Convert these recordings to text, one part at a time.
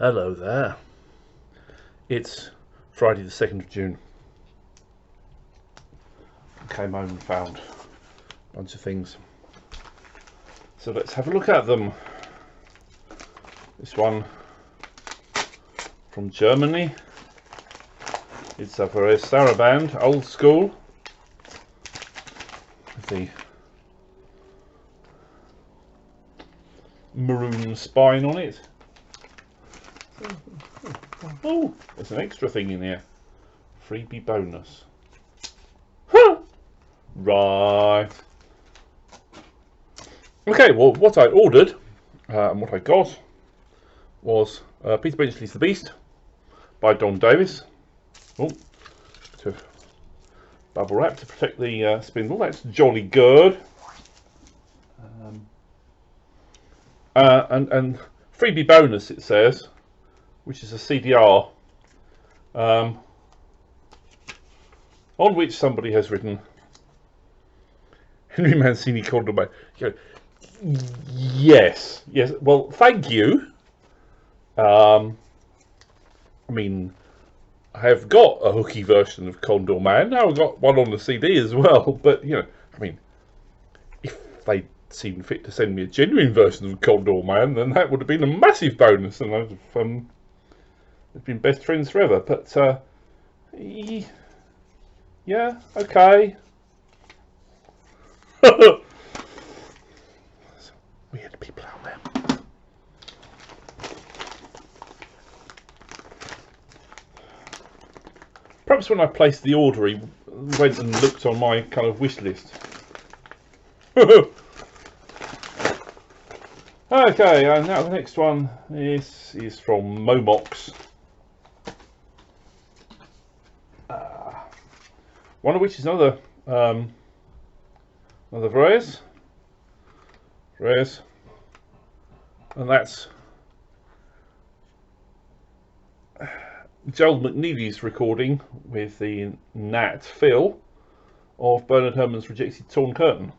Hello there. It's Friday the 2nd of June. Came home and found a bunch of things. So let's have a look at them. This one from Germany. It's a very Saraband, old school. With the maroon spine on it. Oh, there's an extra thing in here. Freebie bonus. Right. Okay, well, what I ordered and what I got was Peter Benchley's The Beast by Don Davis. Oh, to bubble wrap to protect the spindle. That's jolly good. And freebie bonus, it says, which is a CDR, on which somebody has written Henry Mancini Condorman. Yes, well, thank you. I mean, I have got a hooky version of Condor Man. Now I've got one on the CD as well, but, you know, I mean, if they'd seen fit to send me a genuine version of Condor Man, then that would have been a massive bonus, and I'd have been best friends forever. But yeah, okay. Weird people out there. Perhaps when I placed the order, he went and looked on my kind of wish list. Okay, and now the next one is from Momox. One of which is another Varese, and that's Joel McNeely's recording with the Nat Phil of Bernard Herrmann's Rejected Torn Curtain.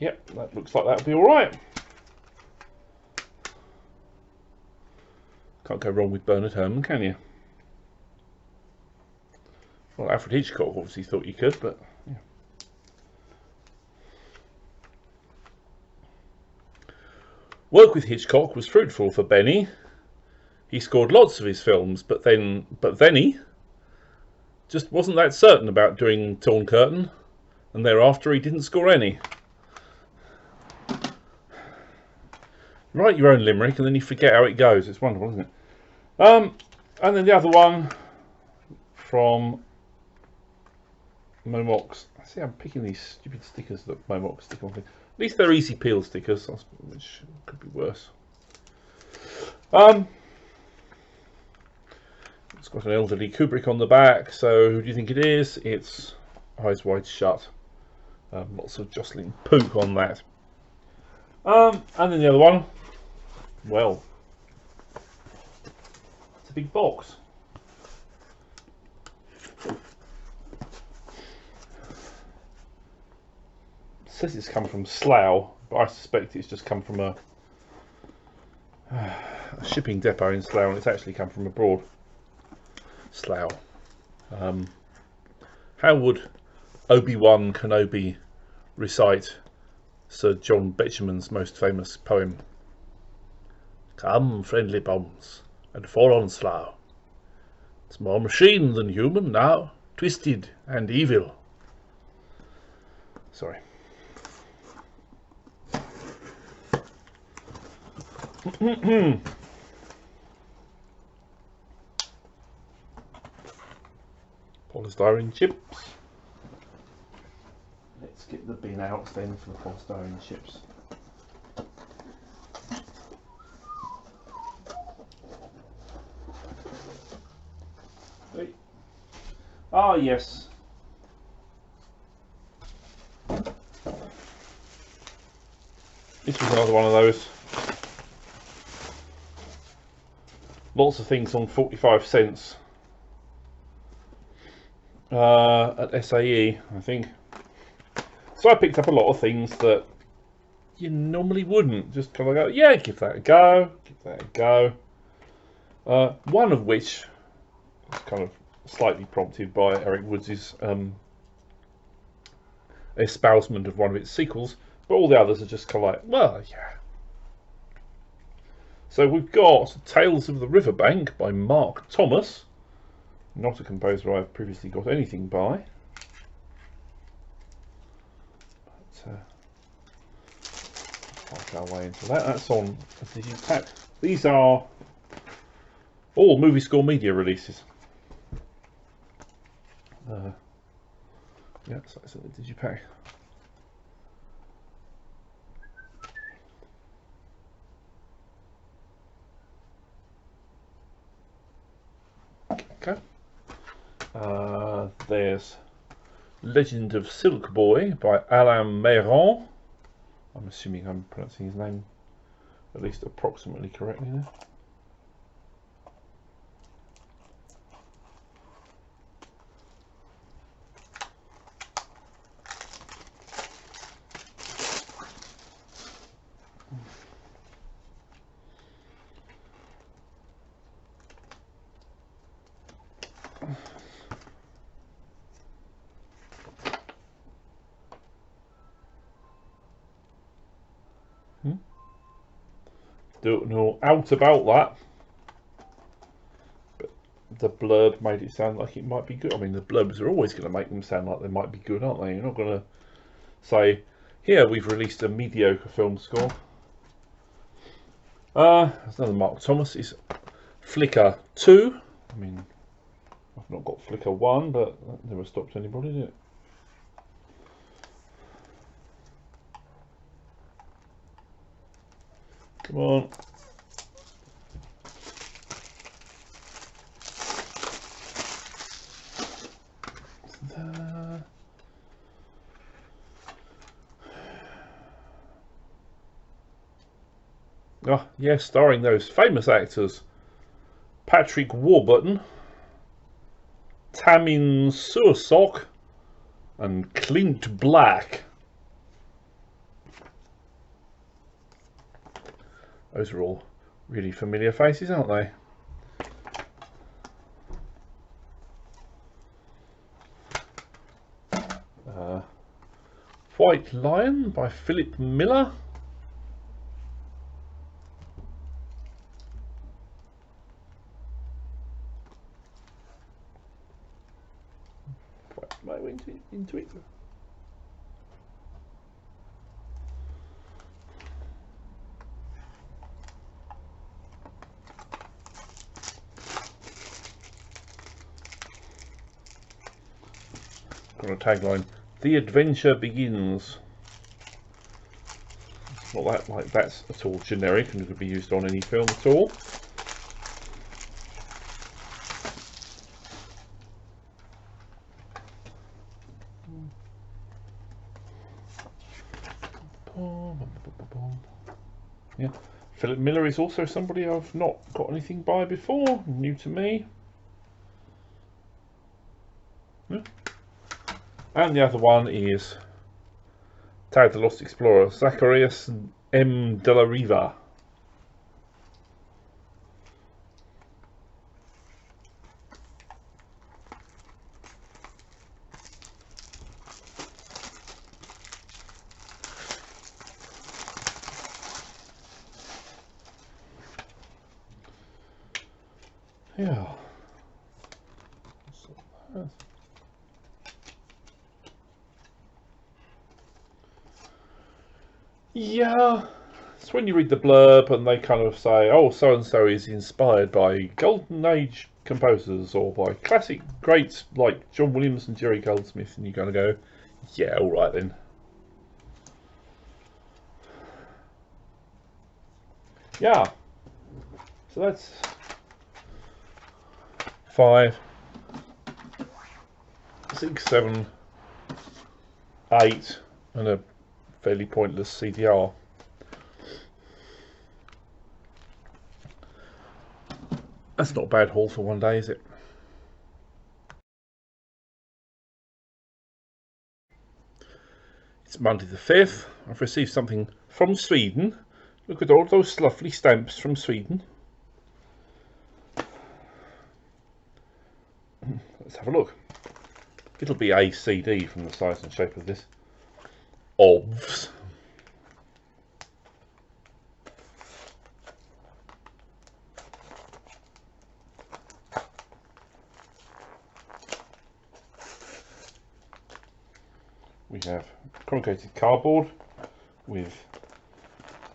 Yep, that looks like that'll be alright. Can't go wrong with Bernard Herrmann, can you? Well, Alfred Hitchcock obviously thought you could, but yeah. Work with Hitchcock was fruitful for Benny. He scored lots of his films, but then he just wasn't that certain about doing Torn Curtain, and thereafter he didn't score any. Write your own limerick and then you forget how it goes. It's wonderful, isn't it? And then the other one from Momox. I see I'm picking these stupid stickers that Momox stick on. At least they're easy peel stickers, which could be worse. It's got an elderly Kubrick on the back, so who do you think it is? It's Eyes Wide Shut. Lots of jostling poop on that. And then the other one, well, it's a big box. It says it's come from Slough, but I suspect it's just come from a shipping depot in Slough, and it's actually come from abroad. Slough. How would Obi-Wan Kenobi recite Sir John Betjeman's most famous poem? Come, friendly bombs, and fall on Slough. It's more machine than human now, twisted and evil. Sorry. Polystyrene chips. Let's get the bin out then for the polystyrene chips. Ah, yes. This was another one of those. Lots of things on 45 cents. at SAE, I think. So I picked up a lot of things that you normally wouldn't. Just kind of go, yeah, give that a go, give that a go. One of which was kind of slightly prompted by Eric Woods' espousement of one of its sequels, but all the others are just kind of like, well, yeah. So we've got Tales of the Riverbank by Mark Thomas, not a composer I've previously got anything by. But, I'll go away into that. That's on Digipack. These are all Movie Score Media releases. Yeah, so it's in the Digipack. Okay. There's Legend of Silk Boy by Alain Mehran. I'm assuming I'm pronouncing his name at least approximately correctly there. Don't know out about that, but the blurb made it sound like it might be good. I mean, the blurbs are always going to make them sound like they might be good, aren't they? You're not going to say, here, we've released a mediocre film score. There's another Mark Thomas. It's Flicker 2. I mean, I've not got Flicker 1, but that never stopped anybody, did it? Come on. Oh, yes, starring those famous actors. Patrick Warburton, Tamin Sursok, and Clint Black. Those are all really familiar faces, aren't they? White Lion by Philip Miller. Into it. Got a tagline: "The adventure begins." It's not that like that's at all generic and could be used on any film at all. Yeah, Philip Miller is also somebody I've not got anything by before, new to me. Yeah. And the other one is Tag the Lost Explorer, Zacharias M. de la Riva. Yeah. Yeah. It's when you read the blurb and they kind of say, oh, so and so is inspired by Golden Age composers or by classic greats like John Williams and Jerry Goldsmith, and you kind of go, yeah, all right then. Yeah. So that's 5, 6, 7, 8, and a fairly pointless CDR. That's not a bad haul for one day, is it? It's Monday the 5th. I've received something from Sweden. Look at all those lovely stamps from Sweden. Let's have a look. It'll be a CD from the size and shape of this. Obvs. We have corrugated cardboard with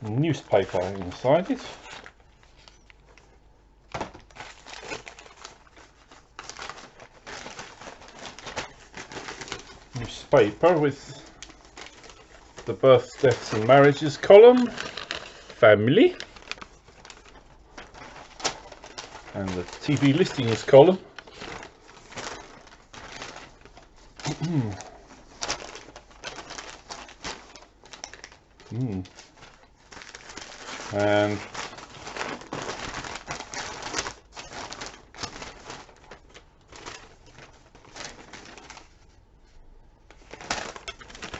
newspaper inside it. Newspaper with the births, deaths and marriages column, family, and the TV listings column. And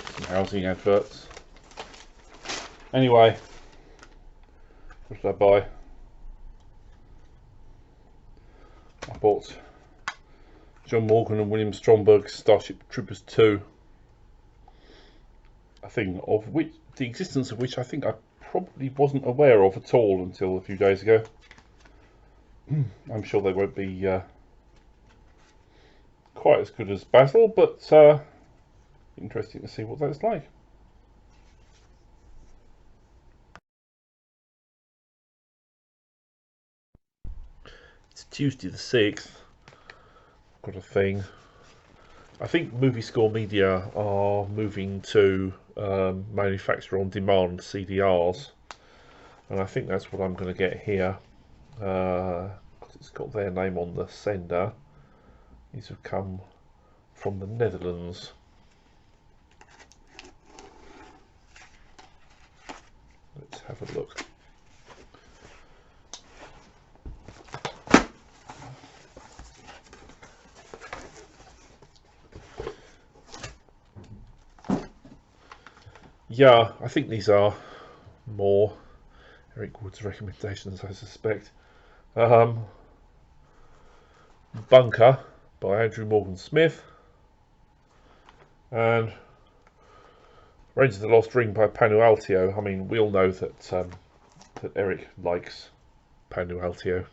some housing adverts. Anyway, what did I buy? I bought John Morgan and William Stromberg's Starship Troopers 2. A thing of which, the existence of which I think I probably wasn't aware of at all until a few days ago. I'm sure they won't be quite as good as Basil, but interesting to see what that's like. It's Tuesday the 6th. Got a thing. I think Movie Score Media are moving to manufacture on demand CDRs, and I think that's what I'm going to get here. It's got their name on the sender. These have come from the Netherlands. Let's have a look. Yeah, I think these are more Eric Wood's recommendations, I suspect. Bunker by Andrew Morgan Smith, and Rains of the Lost Ring by Panu Altio. I mean, we all know that that Eric likes Panu Altio,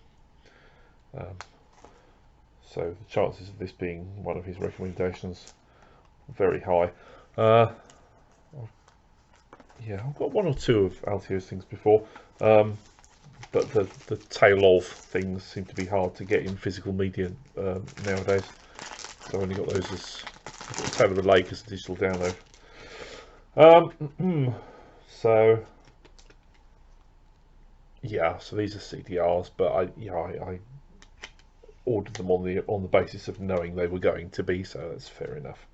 so the chances of this being one of his recommendations are very high. Yeah, I've got one or two of Altio's things before, but the tail of things seem to be hard to get in physical media nowadays. So I've only got those as Tail of the Lake as a digital download. So yeah, so these are CDRs, but I ordered them on the basis of knowing they were going to be, so that's fair enough.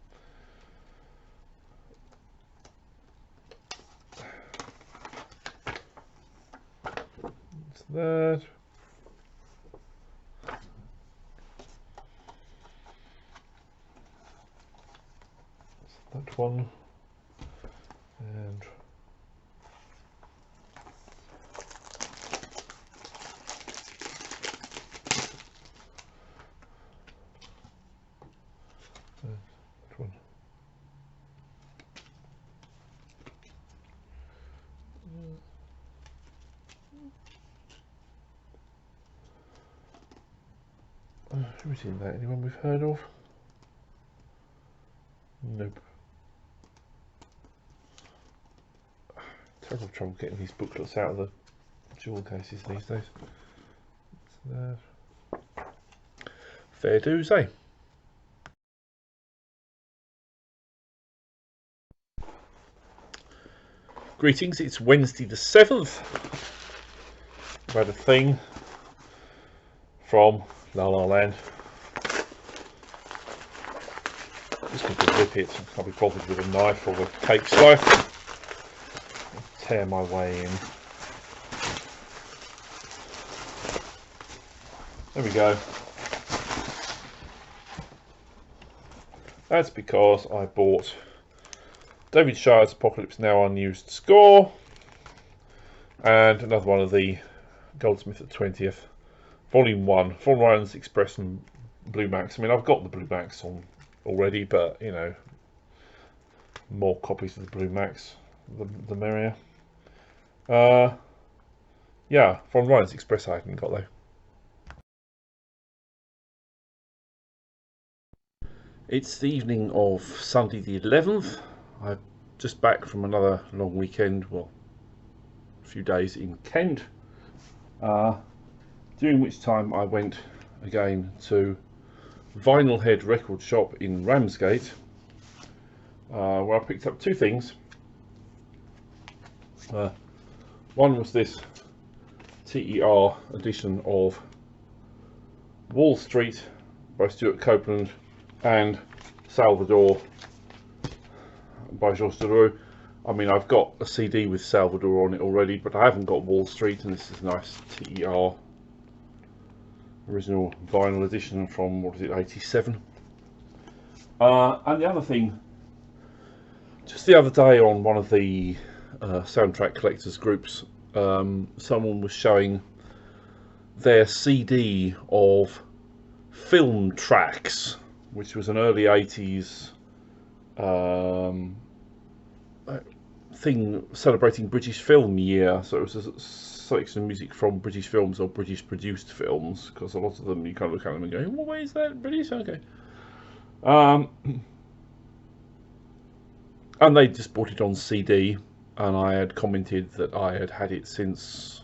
That. That one. And that one. Who's in that? Anyone we've heard of? Nope. Terrible trouble getting these booklets out of the jewel cases these days. Fair dues, eh? Greetings, it's Wednesday the 7th. I've had a thing from La La Land. Just going to rip it. I can't be bothered with a knife or a cake slice. Tear my way in. There we go. That's because I bought David Shire's Apocalypse Now unused score, and another one of the Goldsmith at 20th, Volume 1, Von Ryan's Express and Blue Max. I mean, I've got the Blue Max on already, but you know, more copies of the Blue Max, the merrier. Yeah, Von Ryan's Express I haven't got though. It's the evening of Sunday the 11th. I'm just back from another long weekend, well, a few days in Kent, during which time I went again to Vinyl Head Record Shop in Ramsgate, where I picked up two things. One was this TER edition of Wall Street by Stuart Copeland and Salvador by Georges Deroux. I mean, I've got a CD with Salvador on it already, but I haven't got Wall Street, and this is a nice TER original vinyl edition from, what is it, 87. And the other thing, just the other day on one of the soundtrack collectors groups, someone was showing their CD of Film Tracks, which was an early 80s thing celebrating British Film Year. So it was a selection of music from British films or British produced films, because a lot of them you kind of look at them and go, well, where is that British? Okay. And they just bought it on CD, and I had commented that I had had it since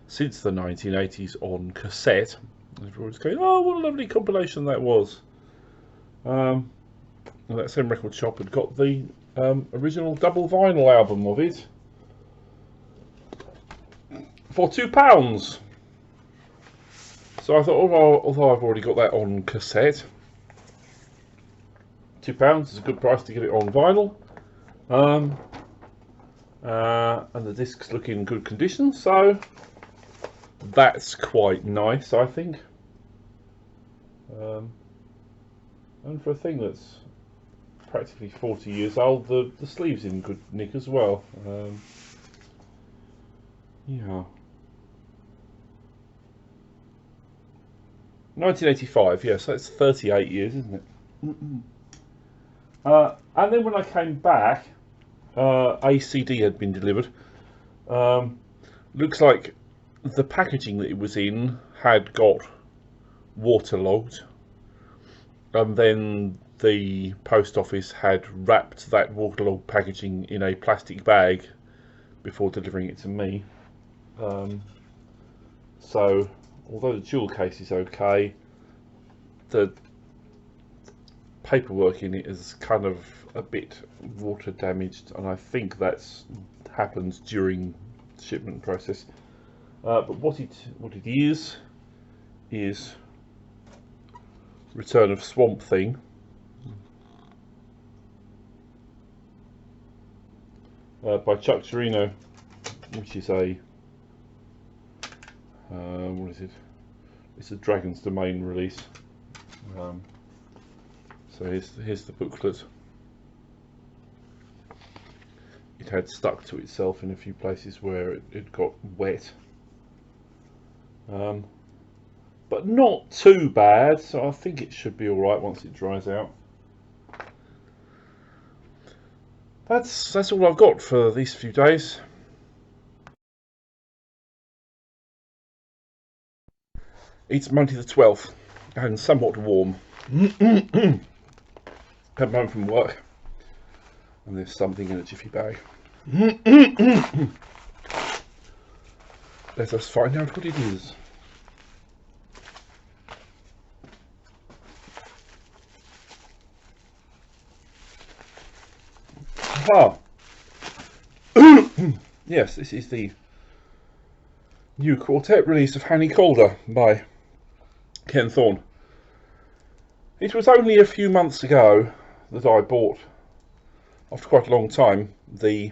the 1980s on cassette. And everyone was going, oh, what a lovely compilation that was. And that same record shop had got the original double vinyl album of it for £2. So I thought, although I've already got that on cassette, £2 is a good price to get it on vinyl. And the discs look in good condition, so that's quite nice, I think. And for a thing that's practically 40 years old, the sleeve's in good nick as well. Yeah. 1985, yes, that's 38 years, isn't it? And then when I came back, a CD had been delivered. Looks like the packaging that it was in had got waterlogged, and then the post office had wrapped that waterlogged packaging in a plastic bag before delivering it to me. So although the jewel case is okay, the paperwork in it is kind of a bit water damaged, and I think that's happened during the shipment process. But what it is Return of Swamp Thing. By Chuck Cirino, which is a what is it? It's a Dragon's Domain release. So here's the booklet. It had stuck to itself in a few places where it got wet, but not too bad. So I think it should be all right once it dries out. That's all I've got for these few days. It's Monday the 12th and somewhat warm. Come home from work and there's something in a jiffy bag. Let us find out what it is. Ah. Yes, this is the new quartet release of Hanny Calder by Ken Thorne. It was only a few months ago that I bought, after quite a long time, the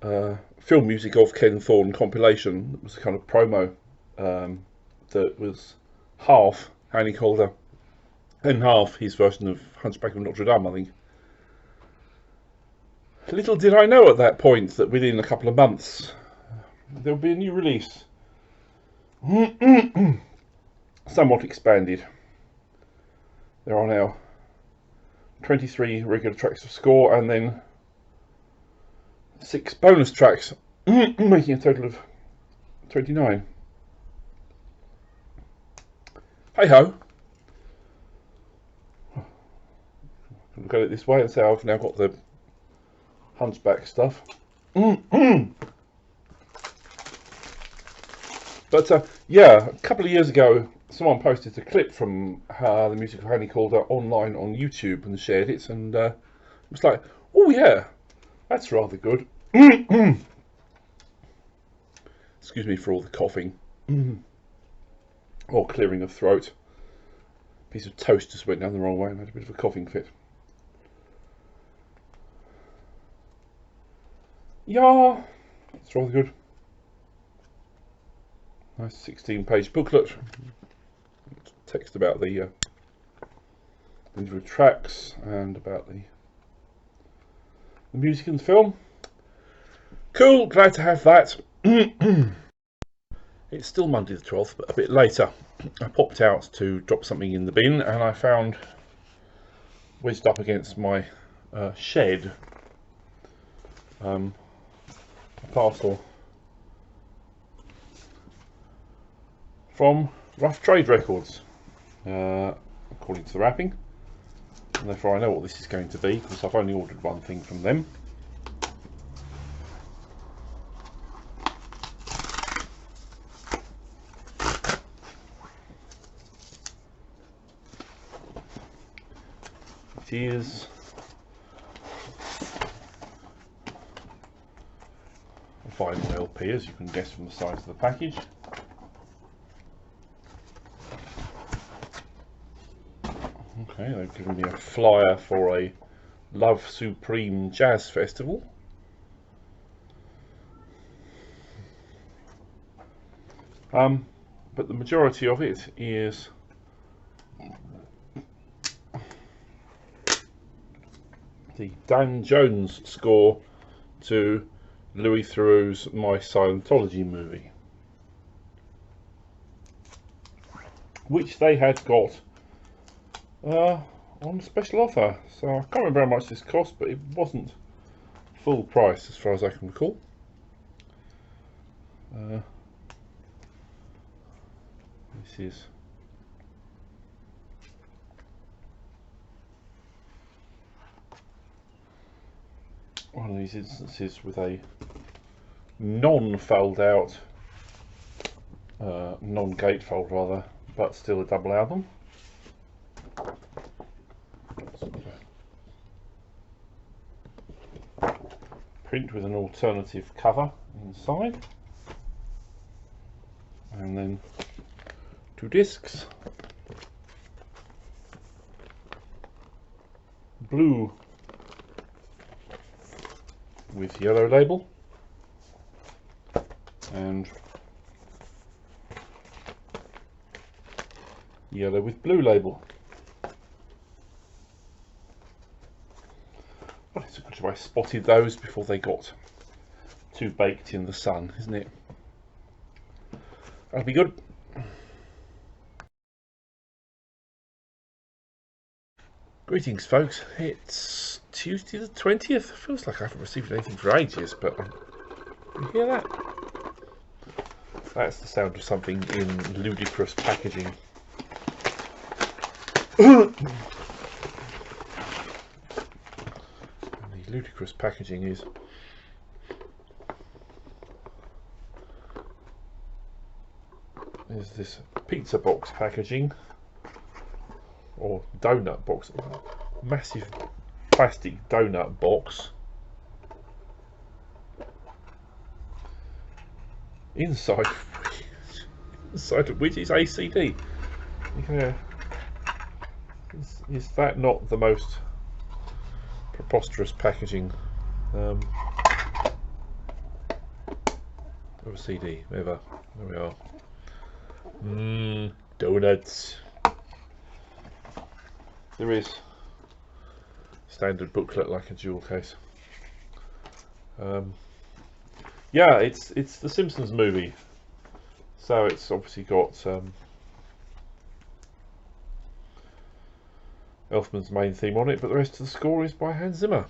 film music of Ken Thorne compilation. It was a kind of promo that was half Hanny Calder and half his version of Hunchback of Notre Dame, I think. Little did I know at that point that within a couple of months there'll be a new release. Somewhat expanded. There are now 23 regular tracks of score and then 6 bonus tracks, making a total of 29. Hey ho! Look at it this way and say I've now got the Hunchback stuff. But yeah, a couple of years ago, someone posted a clip from the music of Honey Calder online on YouTube and shared it, and it was like, oh yeah, that's rather good. Excuse me for all the coughing or clearing of throat. A piece of toast just went down the wrong way and had a bit of a coughing fit. Yeah, it's rather good. Nice 16-page booklet. Text about the individual tracks and about the music in the film. Cool, glad to have that. It's still Monday the 12th, but a bit later. I popped out to drop something in the bin and I found, wedged up against my shed, a parcel from Rough Trade Records, according to the wrapping, and therefore I know what this is going to be because I've only ordered one thing from them. It is a vinyl LP, as you can guess from the size of the package. Okay, they've given me a flyer for a Love Supreme Jazz Festival. But the majority of it is the Dan Jones score to Louis Theroux's My Scientology movie, which they had got on special offer. So I can't remember how much this cost, but it wasn't full price as far as I can recall. This is one of these instances with a non-fold out, non-gatefold rather, but still a double album. Print with an alternative cover inside, and then 2 discs, blue with yellow label and yellow with blue label. Well, it's a good job I spotted those before they got too baked in the sun, isn't it? That'll be good. Greetings folks, it's Tuesday the 20th. Feels like I haven't received anything for ages, but you hear that? That's the sound of something in ludicrous packaging. The ludicrous packaging is this pizza box packaging, or donut box, massive plastic donut box, inside of which is a CD. Yeah. Is that not the most preposterous packaging of a CD ever? There we are. Donuts. There is standard booklet like a jewel case. Yeah, it's the Simpsons movie, so it's obviously got Elfman's main theme on it, but the rest of the score is by Hans Zimmer.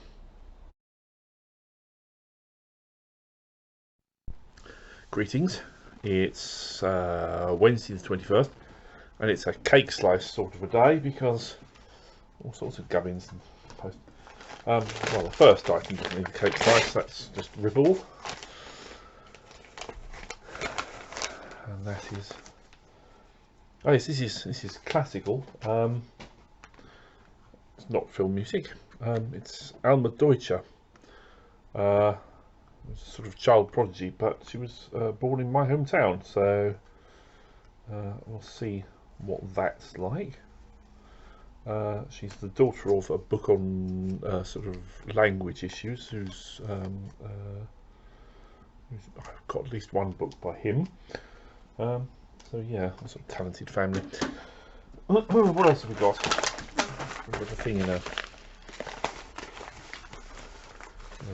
Greetings. It's Wednesday the 21st, and it's a cake slice sort of a day because all sorts of gubbins and post. Well, the first item doesn't need a cake slice, that's just ribble. And that is... oh yes, this is classical. It's not film music. It's Alma Deutscher. Sort of child prodigy, but she was born in my hometown, so we'll see what that's like. She's the daughter of a book on sort of language issues, who's I've got at least one book by him. So yeah, a sort of talented family. What else have we got? We've got a thing in a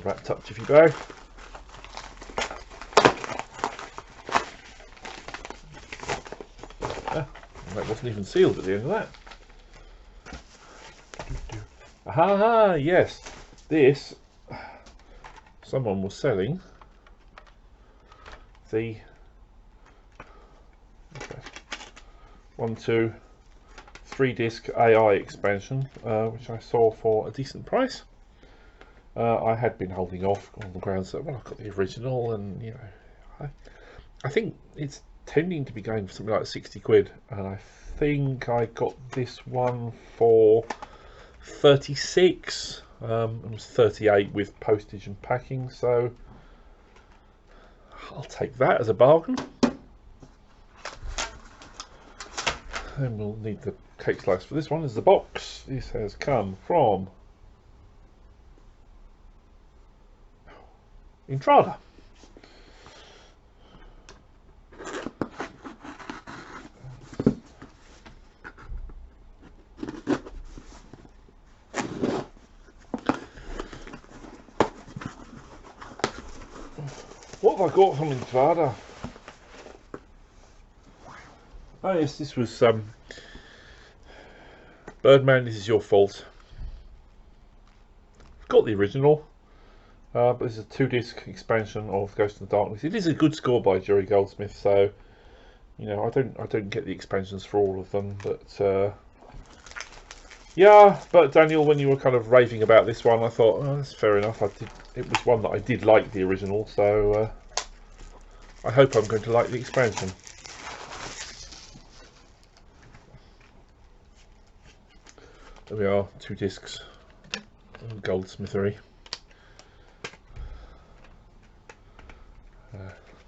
wrapped up jiffy bag. That wasn't even sealed at the end of that. Aha, yes. This, someone was selling the 1, 2, 3 disc AI expansion, which I saw for a decent price. I had been holding off on the grounds that, well, I've got the original, and you know, I think it's tending to be going for something like 60 quid, and I think I got this one for 36. It was 38 with postage and packing, so I'll take that as a bargain. And we'll need the cake slice for this one. Is the box. This has come from Entrada. What have I got from Entrada? Oh yes, this was Birdman, This Is Your Fault. I've got the original, but it's a 2-disc expansion of Ghost in the Darkness. It is a good score by Jerry Goldsmith, so you know, I don't get the expansions for all of them, but yeah. But Daniel, when you were kind of raving about this one, I thought, oh, that's fair enough. It was one that I did like the original, so I hope I'm going to like the expansion. There we are, 2 discs, Goldsmithery.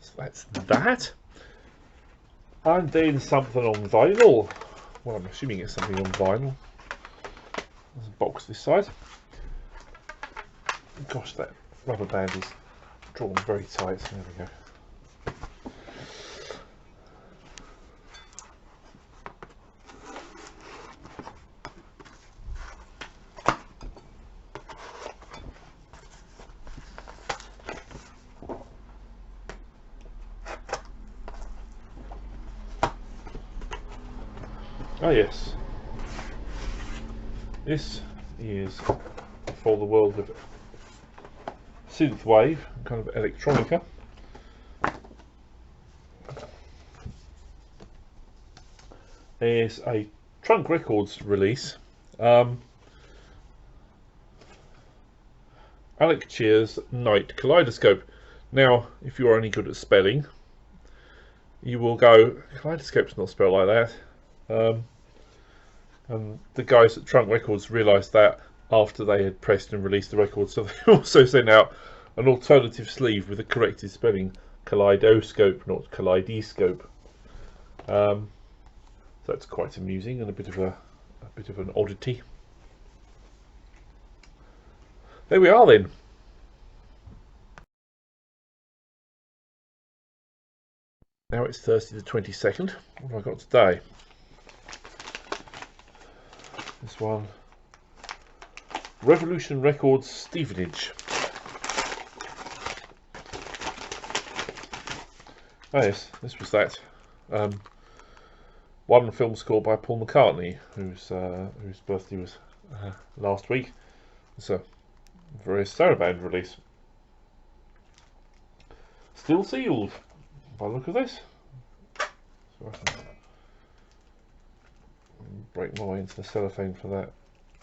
So that's that. And then something on vinyl. Well, I'm assuming it's something on vinyl. There's a box this side. Gosh, that rubber band is drawn very tight. There we go. Oh yes, this is for the world of synthwave, kind of electronica. There's a Trunk Records release. Alec Cheer's Night Kaleidoscope. Now, if you're any good at spelling, you will go, Kaleidoscope's not spelled like that. And the guys at Trunk Records realised that after they had pressed and released the record, so they also sent out an alternative sleeve with the corrected spelling, kaleidoscope, not kaleidoscope. So that's quite amusing and a bit of an oddity. There we are then. Now it's Thursday the 22nd. What have I got today? This one, Revolution Records Stevenage. Oh yes, this was that. One film score by Paul McCartney, whose birthday was last week. It's a very Saraband release. Still sealed, by the look of this. So I can break my way into the cellophane for that.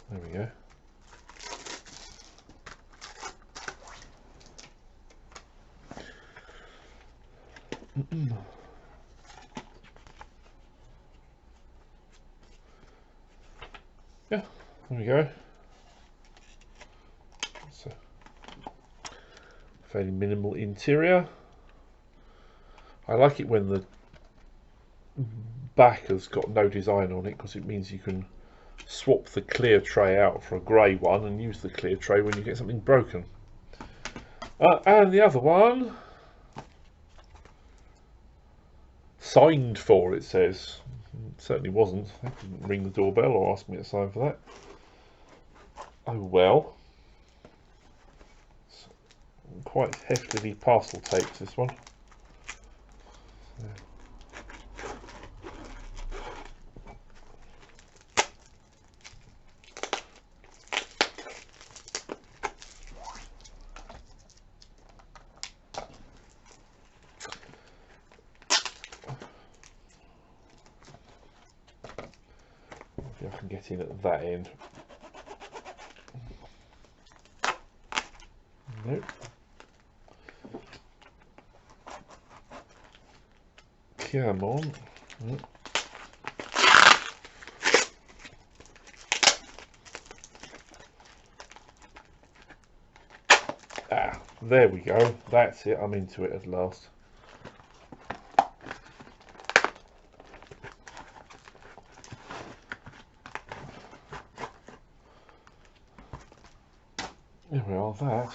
There we go. Yeah, there we go. It's a fairly minimal interior. I like it when the back has got no design on it, because it means you can swap the clear tray out for a grey one and use the clear tray when you get something broken. And the other one, signed for, it says. It certainly wasn't. They didn't ring the doorbell or ask me to sign for that. Oh well. It's quite heftily parcel taped, this one. I can get in at that end. Nope. Come on. Nope. Ah, there we go. That's it. I'm into it at last. There we are, that.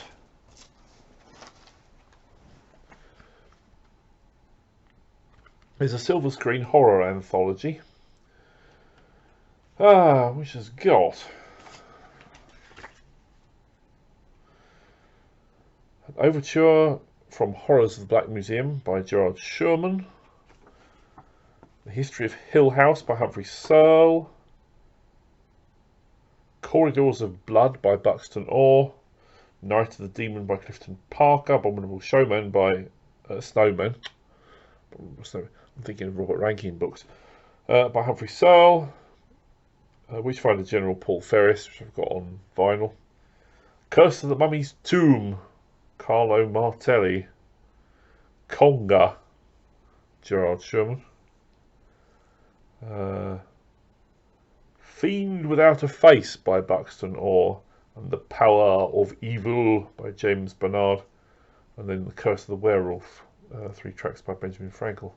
There's a silver screen horror anthology, which has got an overture from Horrors of the Black Museum by Gerard Sherman, The History of Hill House by Humphrey Searle, Corridors of Blood by Buxton Orr, Night of the Demon by Clifton Parker, Abominable Showman by Snowman. I'm thinking of Robert Rankin books. By Humphrey Searle, Witchfinder General Paul Ferris, which I've got on vinyl. Curse of the Mummy's Tomb, Carlo Martelli. Conga, Gerard Sherman. Fiend Without a Face by Buxton Orr, and The Power of Evil by James Bernard, and then The Curse of the Werewolf, 3 tracks by Benjamin Frankel.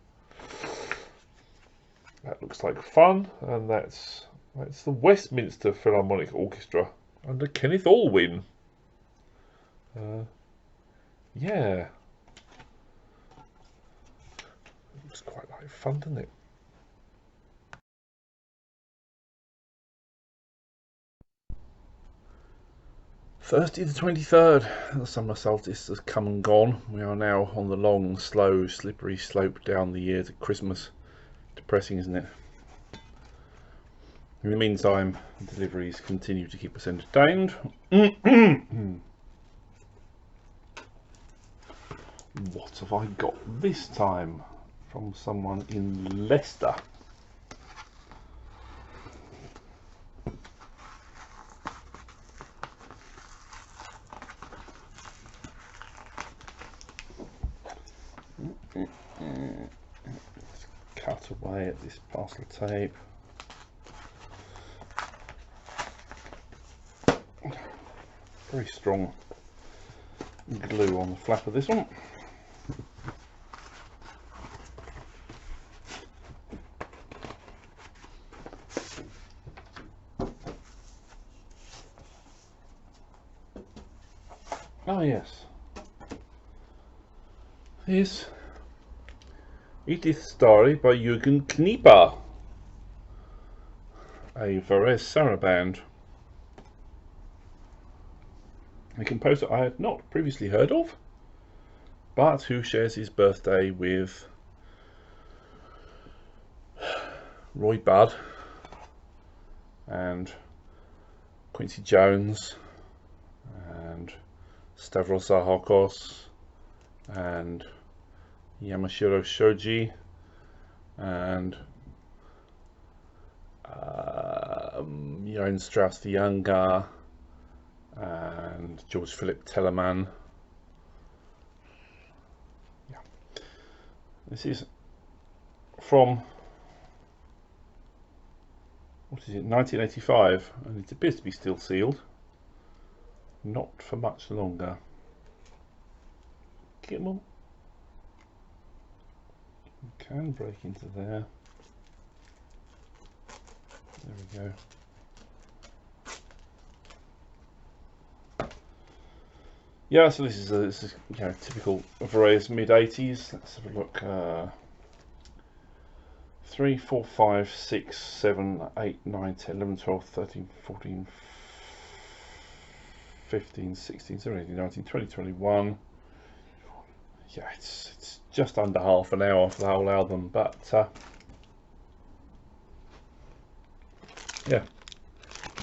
That looks like fun, and that's the Westminster Philharmonic Orchestra under Kenneth Allwyn. Yeah, it looks quite like fun, doesn't it? Thursday the 23rd, the summer solstice has come and gone. We are now on the long, slow, slippery slope down the year to Christmas. Depressing, isn't it? In the meantime, deliveries continue to keep us entertained. What have I got this time? From someone in Leicester. Let's cut away at this parcel tape. Very strong glue on the flap of this one. Oh yes, this Edith Story by Jürgen Knieper, a Varese Saraband, a composer I had not previously heard of, but who shares his birthday with Roy Budd and Quincy Jones and Stavros Zahakos and Yamashiro Shoji and Johann Strauss the Younger and George Philip Telemann. Yeah. This is from, what is it, 1985, and it appears to be still sealed. Not for much longer. Get them all. You can break into there. There we go. Yeah, so this is you know, typical Varese mid-80s. Let's have a look. 3, 4, 5, 6, 7, 8, 9, 10, 11, 12, 13, 14, 15, 16, 17, 18, 19, 20, 21. Yeah, it's just under half an hour for the whole album, but yeah, here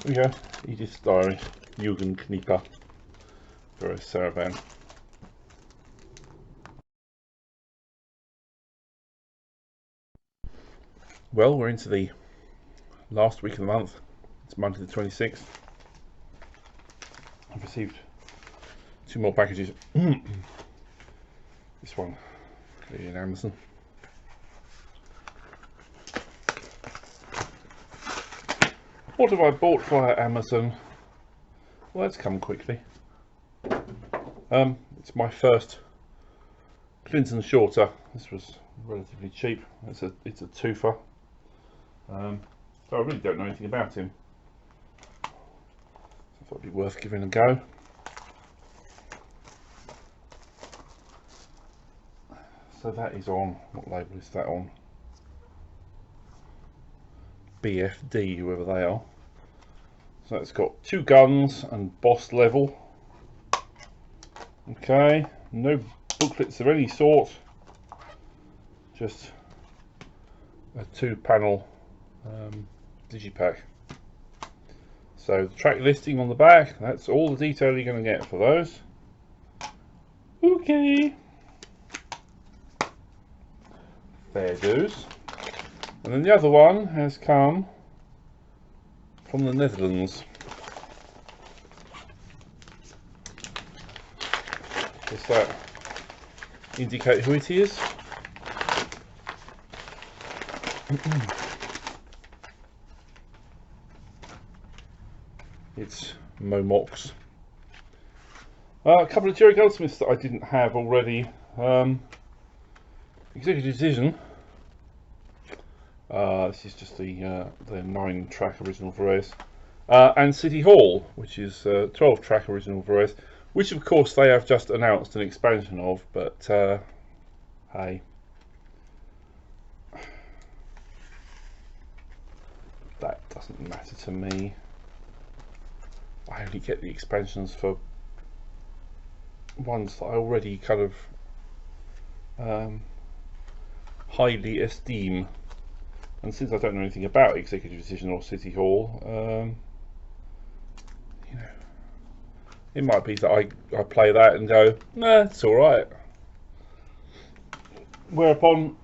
we go. Edith's Diary, Jugendknipper, Varese Saravan. Well, we're into the last week of the month. It's Monday the 26th. I've received 2 more packages. This one clearly in Amazon. What have I bought via Amazon? Well, that's come quickly. It's my first Clinton Shorter. This was relatively cheap. It's a twofer. So I really don't know anything about him. So I thought it'd be worth giving a go. So that is on, what label is that on? BFD, whoever they are. So it's got 2 guns and boss level. Okay, no booklets of any sort. Just a 2-panel digipack. So the track listing on the back, that's all the detail you're going to get for those. Okay. Fair dues. And then the other one has come from the Netherlands. Does that indicate who it is? It's Momox. A couple of Jerry Goldsmiths that I didn't have already. Executive Decision. This is just the 9-track original Varese. And City Hall, which is 12-track original Varese, which of course they have just announced an expansion of, but hey. That doesn't matter to me. I only get the expansions for ones that I already kind of highly esteem, and since I don't know anything about Executive Decision or City Hall, you know, it might be that I play that and go, nah, it's alright. Whereupon,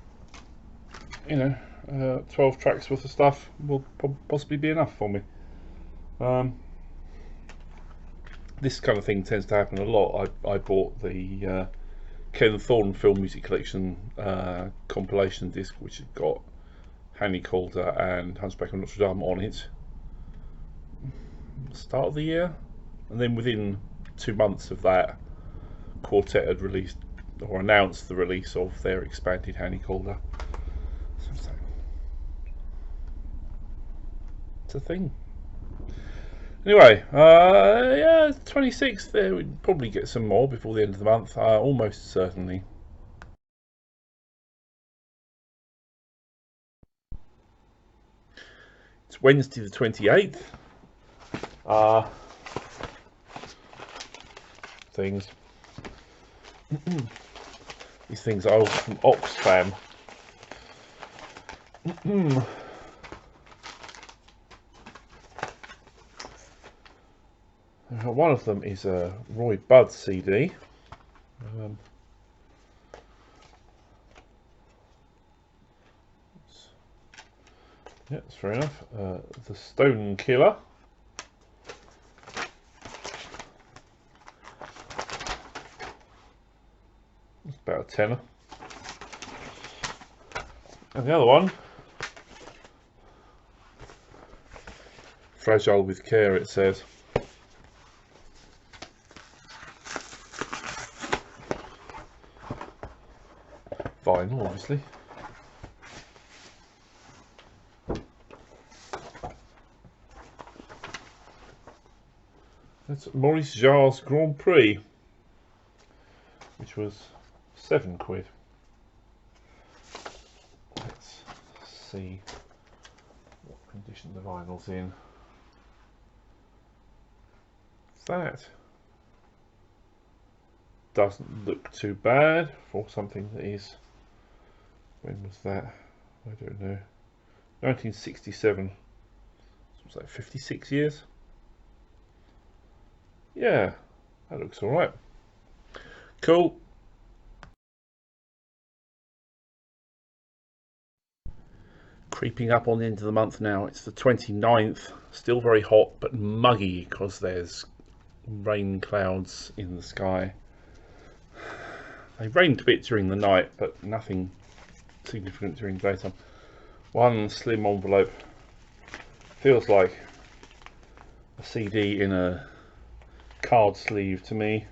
you know, 12 tracks worth of stuff will possibly be enough for me. This kind of thing tends to happen a lot. I bought the Ken Thorne Film Music Collection compilation disc, which had got Hanny Calder and Hunchback of Notre Dame on it, start of the year, and then within 2 months of that, Quartet had released or announced the release of their expanded Hanny Calder. So it's a thing. Anyway, yeah, 26th there, we'd probably get some more before the end of the month, almost certainly. It's Wednesday the 28th. Things. These things are all from Oxfam. One of them is a Roy Budd CD. Yeah, that's fair enough. The Stone Killer. It's about a tenner. And the other one, Fragile with Care, it says. Vinyl, obviously. That's Maurice Jarre's Grand Prix, which was £7. Let's see what condition the vinyl's in. That doesn't look too bad for something that is, when was that? I don't know. 1967. So was that 56 years? Yeah, that looks alright. Cool. Creeping up on the end of the month now. It's the 29th. Still very hot but muggy because there's rain clouds in the sky. They rained a bit during the night, but nothing significant during the daytime. One slim envelope. Feels like a CD in a card sleeve to me.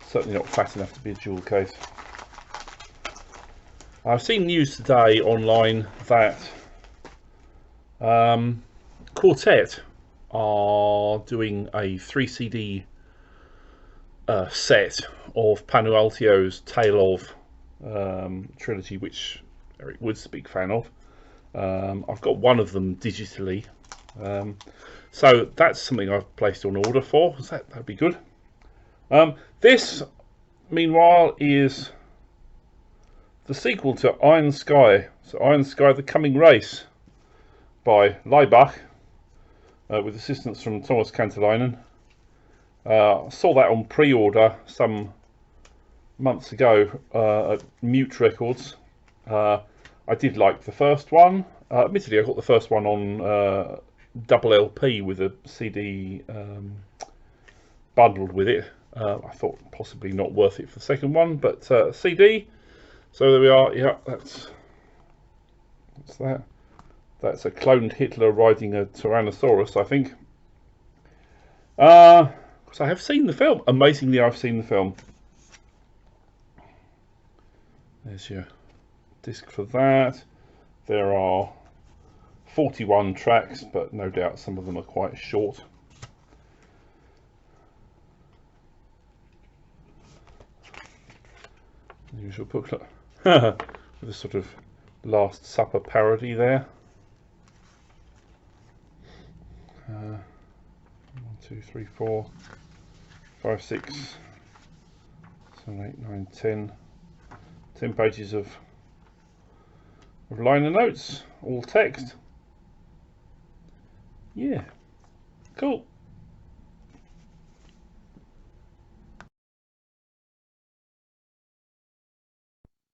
Certainly not fat enough to be a jewel case. I've seen news today online that Quartet are doing a 3 CD set of Panu Altio's Tale of trilogy, which Eric Wood's a big fan of. I've got one of them digitally, so that's something I've placed on order for. That'd be good. This, meanwhile, is the sequel to Iron Sky. So Iron Sky: The Coming Race by Leibach, with assistance from Thomas Kantalainen. I saw that on pre-order some months ago at Mute Records. I did like the first one. Admittedly, I got the first one on double LP with a CD bundled with it. I thought possibly not worth it for the second one, but CD. So there we are. Yeah, what's that? That's a cloned Hitler riding a Tyrannosaurus, I think. Because I have seen the film. Amazingly, I've seen the film. There's your disc for that. There are 41 tracks, but no doubt some of them are quite short. The usual booklet. With a sort of Last Supper parody there. 1, 2, 3, 4, 5, 6, 7, 8, 9, 10. 10 pages of liner notes, all text. Yeah, cool.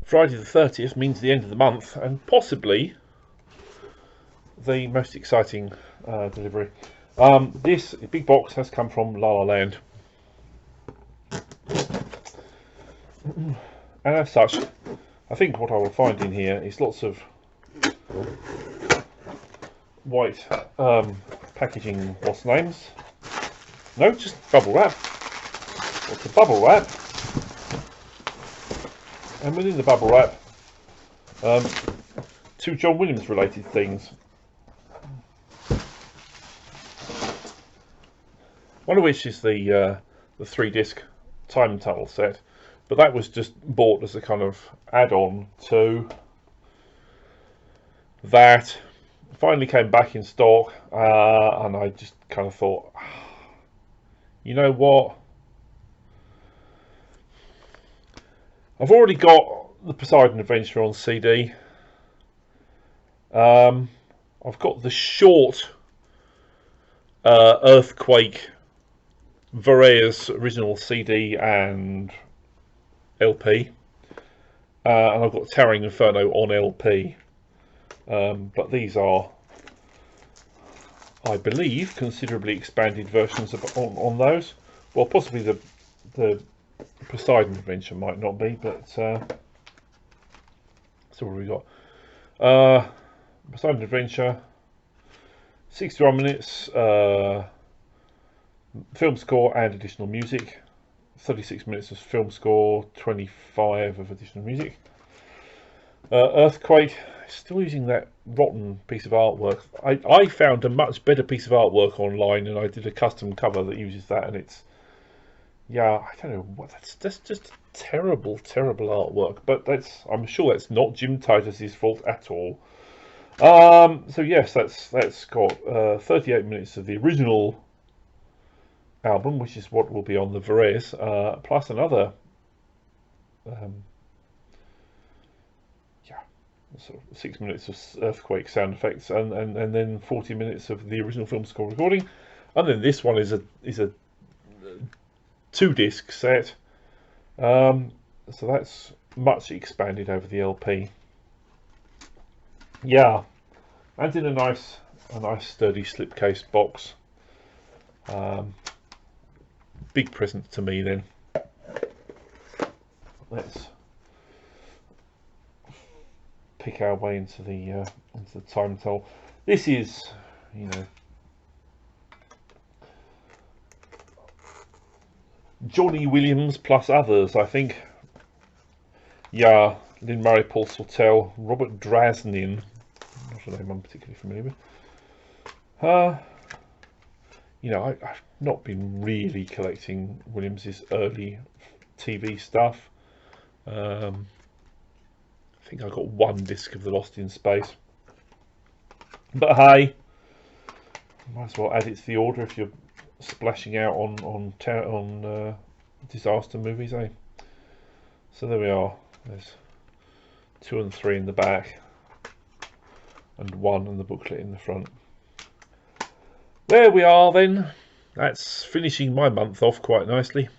Friday the 30th means the end of the month, and possibly the most exciting delivery. This big box has come from La La Land, and as such, I think what I will find in here is lots of white packaging. What's names? No, just bubble wrap. Lots of bubble wrap. And within the bubble wrap, 2 John Williams related things. One of which is the 3-disc Time Tunnel set, but that was just bought as a kind of add-on to that. Finally came back in stock, and I just kind of thought, you know what? I've already got the Poseidon Adventure on CD. I've got the short Earthquake, Varea's original CD and LP, and I've got Towering Inferno on LP. But these are, I believe, considerably expanded versions on those. Well, possibly the Poseidon Adventure might not be, but so what have we got? Poseidon Adventure, 61 minutes, film score and additional music. 36 minutes of film score, 25 of additional music. Earthquake, still using that rotten piece of artwork. I found a much better piece of artwork online, and I did a custom cover that uses that, and it's, yeah, I don't know what, that's just terrible artwork. But I'm sure that's not Jim Titus's fault at all. So yes, that's got 38 minutes of the original album, which is what will be on the Vares, plus another sort of 6 minutes of earthquake sound effects, and then 40 minutes of the original film score recording. And then this one is a 2-disc set, so that's much expanded over the LP. Yeah, and in a nice sturdy slipcase box. Big present to me then. Let's pick our way into the time toll. This is, you know, Johnny Williams plus others, I think. Yeah, Lynn Murray, Paul Sortel, Robert Drasnin, not a name I'm particularly familiar with. You know, I've not been really collecting Williams's early TV stuff. I think I got 1 disc of the Lost in Space, but hey, might as well add it to the order if you're splashing out on disaster movies, eh? So there we are. There's 2 and 3 in the back, and 1 in the booklet in the front. There we are then. That's finishing my month off quite nicely.